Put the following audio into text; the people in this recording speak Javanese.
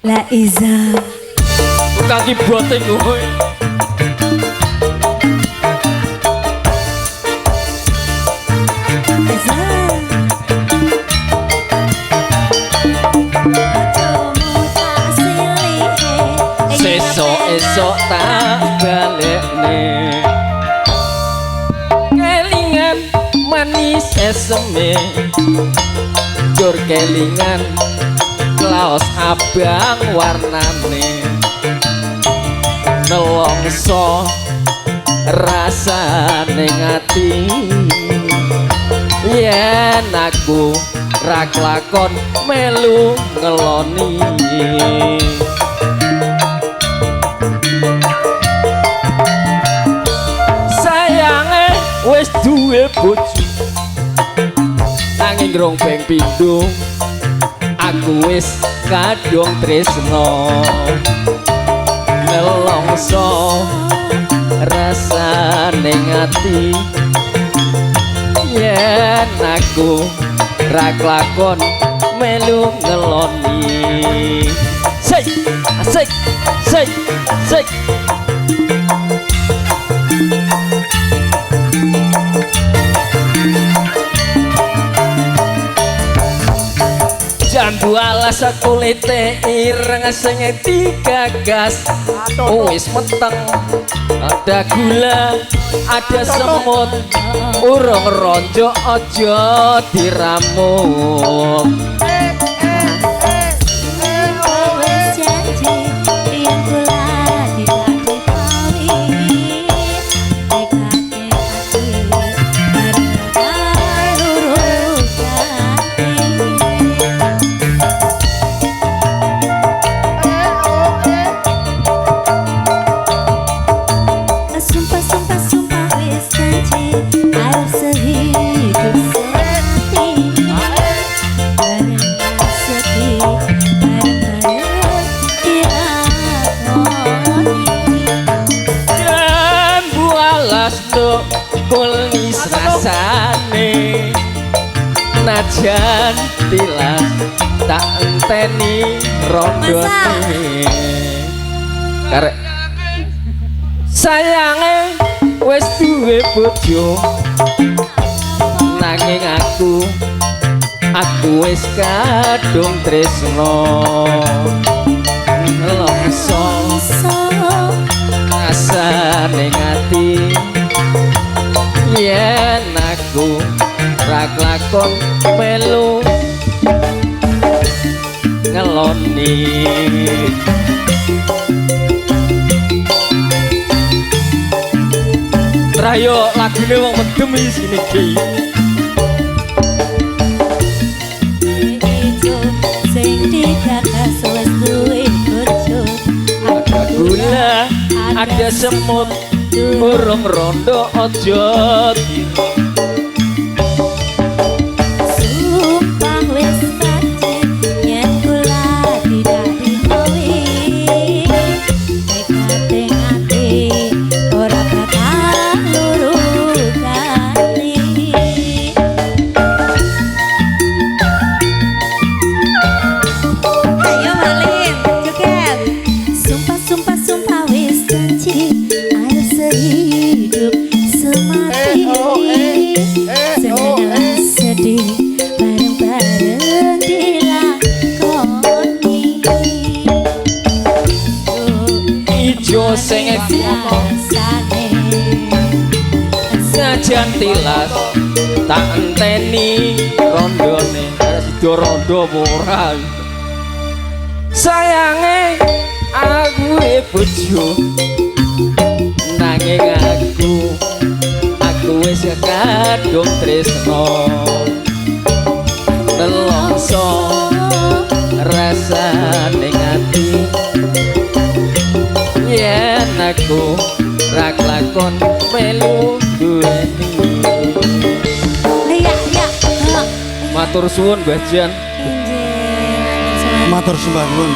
La Iza kaki boting kowe Iza Sesok-esok tak balekne kelingan manis eseme jur kelingan laos abang warnane nelongso rasane ngati yen aku ra klakon melu ngeloni sayange wis duwe bojo nanging rong ping pindho aku wis kadung tresno nelongso rasane ngati yen aku ra klakon melu ngeloni sik sik sik sik jambu alas kulite ireng sing digagas wis meteng ada gula ada semut urung ronjo aja diramuk kulis rasane najan tilas tak enteni rondone karek sayange wis duwe bojo nanging aku wis kadung tresno nelongso rasane ngati yen aku ra klakon melu ngeloni rayo lagune wong medem isine iki sing digagas wis duwe bojo ada gula ada semut urung rondo aja sumpah wis pasti yen kula tidak dikowi nekate ngati ora bakal luru kali ayo Malin joget sumpah wis janji ayo sehidup semati senang sedih bareng-bareng dilakoni ijo sing rasane sajan tilas tak enteni rondone sida rondo apa ora sayange aku bojo nanging aku wis kadung tresno nelongso rasane ngati yen aku ra klakon melu duweni ya matur suwun Mbah Jan injil Matur sembah nuwun.